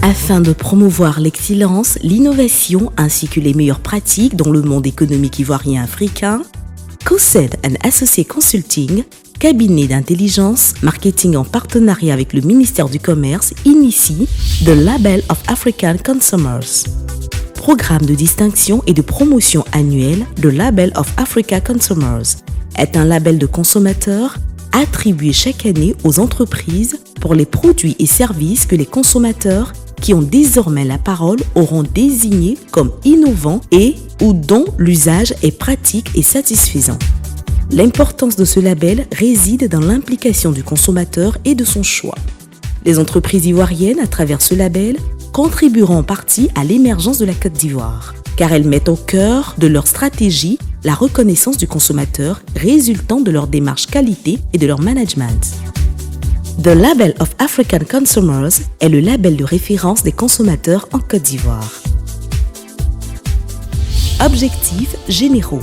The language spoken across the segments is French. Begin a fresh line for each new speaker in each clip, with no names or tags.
Afin de promouvoir l'excellence, l'innovation ainsi que les meilleures pratiques dans le monde économique ivoirien africain, Koussen & Associés Consulting, cabinet d'intelligence marketing en partenariat avec le ministère du Commerce, initie The Label of African Consumers. Programme de distinction et de promotion annuel de Label of Africa Consumers est un label de consommateurs attribué chaque année aux entreprises pour les produits et services que les consommateurs qui ont désormais la parole auront désignés comme innovants et ou dont l'usage est pratique et satisfaisant. L'importance de ce label réside dans l'implication du consommateur et de son choix. Les entreprises ivoiriennes, à travers ce label, contribueront en partie à l'émergence de la Côte d'Ivoire, car elles mettent au cœur de leur stratégie la reconnaissance du consommateur résultant de leur démarche qualité et de leur management. The Label of African Consumers est le label de référence des consommateurs en Côte d'Ivoire. Objectifs généraux.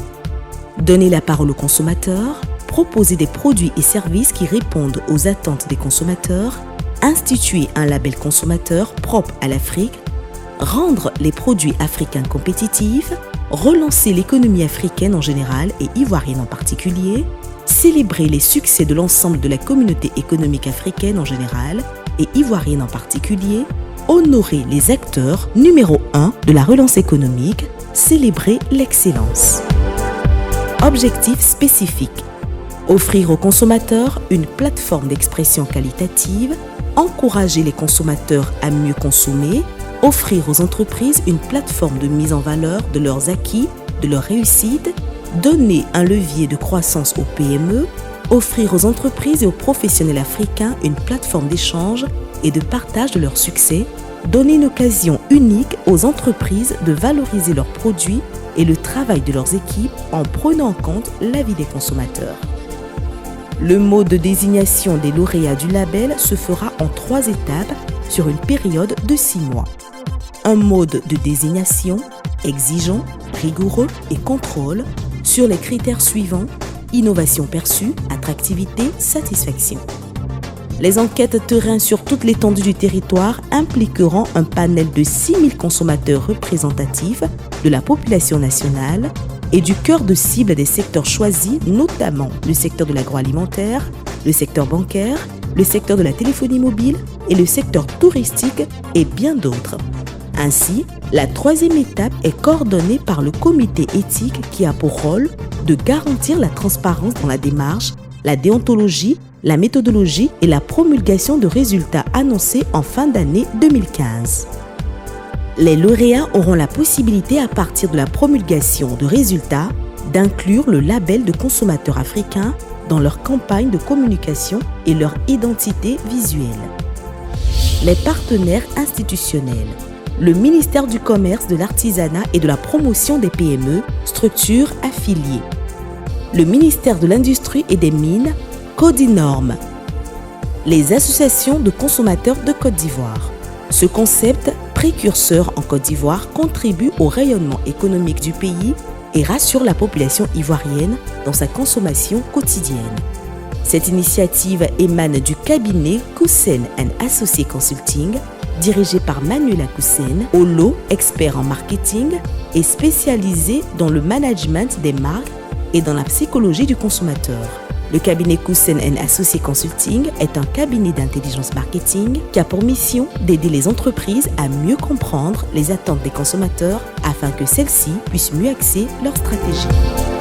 Donner la parole aux consommateurs, proposer des produits et services qui répondent aux attentes des consommateurs, instituer un label consommateur propre à l'Afrique, rendre les produits africains compétitifs, relancer l'économie africaine en général et ivoirienne en particulier, célébrer les succès de l'ensemble de la communauté économique africaine en général et ivoirienne en particulier, honorer les acteurs numéro 1 de la relance économique, célébrer l'excellence. Objectifs spécifiques. Offrir aux consommateurs une plateforme d'expression qualitative, encourager les consommateurs à mieux consommer, offrir aux entreprises une plateforme de mise en valeur de leurs acquis, de leurs réussites, donner un levier de croissance aux PME, offrir aux entreprises et aux professionnels africains une plateforme d'échange et de partage de leurs succès, donner une occasion unique aux entreprises de valoriser leurs produits et le travail de leurs équipes en prenant en compte l'avis des consommateurs. Le mode de désignation des lauréats du label se fera en 3 étapes sur une période de 6 mois. Un mode de désignation exigeant, rigoureux et contrôle sur les critères suivants: innovation perçue, attractivité, satisfaction. Les enquêtes terrain sur toute l'étendue du territoire impliqueront un panel de 6000 consommateurs représentatifs de la population nationale et du cœur de cible des secteurs choisis, notamment le secteur de l'agroalimentaire, le secteur bancaire, le secteur de la téléphonie mobile et le secteur touristique et bien d'autres. Ainsi, la 3e étape est coordonnée par le comité éthique qui a pour rôle de garantir la transparence dans la démarche, la déontologie, la méthodologie et la promulgation de résultats annoncés en fin d'année 2015. Les lauréats auront la possibilité à partir de la promulgation de résultats d'inclure le label de consommateur africain dans leur campagne de communication et leur identité visuelle. Les partenaires institutionnels. Le ministère du Commerce, de l'Artisanat et de la Promotion des PME, structures affiliées. Le ministère de l'Industrie et des Mines, Codinorm. Les associations de consommateurs de Côte d'Ivoire. Ce concept précurseur en Côte d'Ivoire contribue au rayonnement économique du pays et rassure la population ivoirienne dans sa consommation quotidienne. Cette initiative émane du cabinet Koussen & Associés Consulting, dirigé par Manuela Koussen, holo, expert en marketing et spécialisé dans le management des marques et dans la psychologie du consommateur. Le cabinet Koussen & Associés Consulting est un cabinet d'intelligence marketing qui a pour mission d'aider les entreprises à mieux comprendre les attentes des consommateurs afin que celles-ci puissent mieux axer leur stratégie.